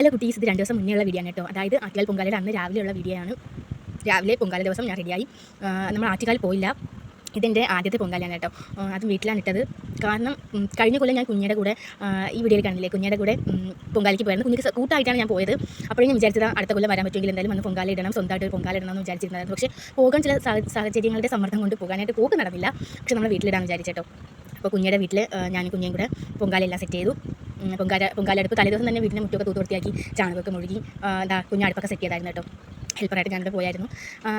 Hello കുട്ടീസ്, ഇത് 2 ദിവസം മുന്നേ ഉള്ള വീഡിയോ ആണ് കേട്ടോ. അതായത് ആറ്റുകാൽ പൊങ്കാലയുടെ അന്ന് രാവിലെയുള്ള വീഡിയോ ആണ്. രാവിലെ പൊങ്കാല ദിവസം ഞാൻ റെഡിയായി. നമ്മൾ ആറ്റുകാൽ പോയില്ല. ഇതെൻ്റെ ആദ്യത്തെ പൊങ്കാലയാണ് കേട്ടോ. അതും വീട്ടിലാണ് ഇട്ടത്. കാരണം കഴിഞ്ഞ കൊല്ലം ഞാൻ കുഞ്ഞിയുടെ കൂടെ ഈ വീഡിയോയിൽ കാണില്ലേ, കുഞ്ഞിയുടെ കൂടെ പൊങ്കാലയ്ക്ക് പോയിരുന്നു. കുഞ്ഞിക്ക് കൂട്ടായിട്ടാണ് ഞാൻ പോയത്. അപ്പോഴും ഞാൻ വിചാരിച്ചത് അടുത്ത കൊല്ലം വരാൻ പറ്റുമെങ്കിൽ എന്തായാലും വന്ന് പൊങ്കാല ഇടണം, സ്വന്തമായിട്ട് ഒരു പൊങ്കാല ഇടണം എന്ന് വിചാരിച്ചിരുന്നത്. പക്ഷേ പോകാൻ ചില സാഹചര്യങ്ങളുടെ സമ്മർദ്ദം കൊണ്ട് പോകാനായിട്ട് പോക്ക് നടന്നില്ല. പക്ഷേ നമ്മൾ വീട്ടിലിടാൻ വിചാരിച്ചേട്ടോ. അപ്പോൾ കുഞ്ഞിയുടെ വീട്ടിൽ ഞാനും കുഞ്ഞിയും കൂടെ പൊങ്കാലെല്ലാം സെറ്റ് ചെയ്തു. പൊങ്കാലെടുപ്പ് തലേദിവസം തന്നെ വീടിൻ്റെ മുറ്റമൊക്കെ തൂത്ത് വൃത്തിയാക്കി ചാണകമൊക്കെ മുഴുകി കുഞ്ഞടുപ്പൊക്കെ സെറ്റ് ചെയ്തായിരുന്നു കേട്ടോ. ഹെൽപ്പറായിട്ട് ഞാനിവിടെ പോയായിരുന്നു.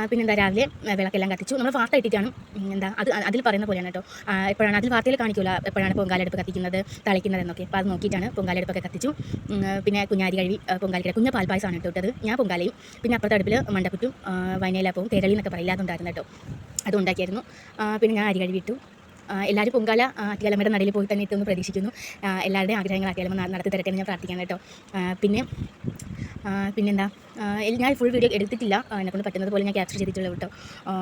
പിന്നെ രാവിലെ വിളക്കെല്ലാം കത്തിച്ചു. നമ്മൾ വാർത്ത ഇട്ടിട്ടാണ് അതിൽ പറയുന്ന പോലെയാണ് കേട്ടോ. എപ്പോഴാണ് അതിൽ വാർത്തയിൽ കാണിക്കില്ല എപ്പോഴാണ് പൊങ്കാലെടുപ്പ് കത്തിക്കുന്നത്, തളിക്കുന്നത് എന്നൊക്കെ. അപ്പോൾ അത് നോക്കിയിട്ടാണ് പൊങ്കാലെടുപ്പൊക്കെ കത്തിച്ചു. പിന്നെ കുഞ്ഞാരി കഴുകി പൊങ്കാലിക്കട കുഞ്ഞ പാൽപ്പായസമാണ് ഇട്ടത്. ഞാൻ പൊങ്കാലയും പിന്നെ അപ്പുറത്തെ അടുപ്പിൽ മണ്ടപ്പുറ്റും വൈനയിലപ്പവും തേരളി എന്നൊക്കെ പറയില്ല, അതുണ്ടായിരുന്നു കേട്ടോ. അതുണ്ടാക്കിയായിരുന്നു. പിന്നെ ഞാൻ അരി കഴുകിയിട്ടു. എല്ലാവരും പൊങ്കാല ആറ്റുകാലമ്മയുടെ നടയിൽ പോയി തന്നെ എത്തുമെന്ന് പ്രതീക്ഷിക്കുന്നു. എല്ലാവരുടെയും ആഗ്രഹങ്ങൾ ആറ്റുകാലമ്മ നടത്തി തരട്ടെ എന്ന് ഞാൻ പ്രാർത്ഥിക്കാൻ കേട്ടോ. പിന്നെന്താ, ഞാൻ ഫുൾ വീഡിയോ എടുത്തിട്ടില്ല. എന്നെക്കൊണ്ട് പറ്റുന്നത് പോലെ ഞാൻ ക്യാപ്ചർ ചെയ്തിട്ടുള്ളൂ കേട്ടോ.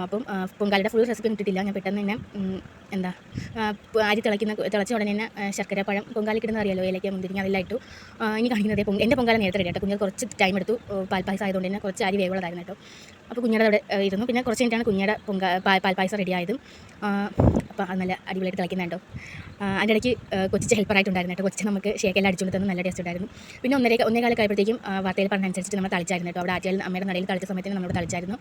അപ്പം പൊങ്കാലയുടെ ഫുൾ റെസിപ്പി ഇട്ടിട്ടില്ല. ഞാൻ പെട്ടെന്ന് തന്നെ അരി തിളച്ച ഉടനെ തന്നെ ശർക്കരപ്പഴം പൊങ്കാലിക്കിടുന്ന അറിയാലോ, ഏലക്ക മുന്തിരിങ്ങ അതെല്ലാം ഇട്ടു. ഇനി കാണിക്കുന്നത് എൻ്റെ പൊങ്കാല നേരത്തെ റെഡി കേട്ടോ. കുഞ്ഞിന് കുറച്ച് ടൈം എടുത്തു. പാൽപ്പായസം ആയതുകൊണ്ട് തന്നെ കുറച്ച് അരി വേവുള്ളതായിരുന്നു കേട്ടോ. അപ്പോൾ കുഞ്ഞിയുടെ അവിടെ ഇരുന്നു. പിന്നെ കുറച്ച് കഴിഞ്ഞിട്ടാണ് കുഞ്ഞിയുടെ പാൽപ്പായസം റെഡി ആയത്. അപ്പോൾ അത് നല്ല അടിപൊളിയായിട്ട് തിളയ്ക്കുന്നുണ്ടോ. അതിൻ്റെ ഇടയ്ക്ക് കൊച്ചിച്ച് ഹെൽപ്പറായിട്ടുണ്ടായിരുന്നു കേട്ടോ. കൊച്ചിച്ച് നമുക്ക് ഷേക്കെല്ലാം അടിച്ചുകൊണ്ട് തന്നു, നല്ല ടേസ്റ്റ് ഉണ്ടായിരുന്നു. പിന്നെ ഒന്നേകാലൊക്കെ ആയപ്പോഴത്തേക്കും വാർത്തയിൽ പറഞ്ഞനുസരിച്ചിട്ട് നമ്മൾ തളിച്ചായിരുന്നു കേട്ടോ. അവിടെ ആറ്റുകാൽ അമ്മയുടെ നടയിൽ തളിച്ച സമയത്തിന് നമ്മളോട് തളിച്ചായിരുന്നു.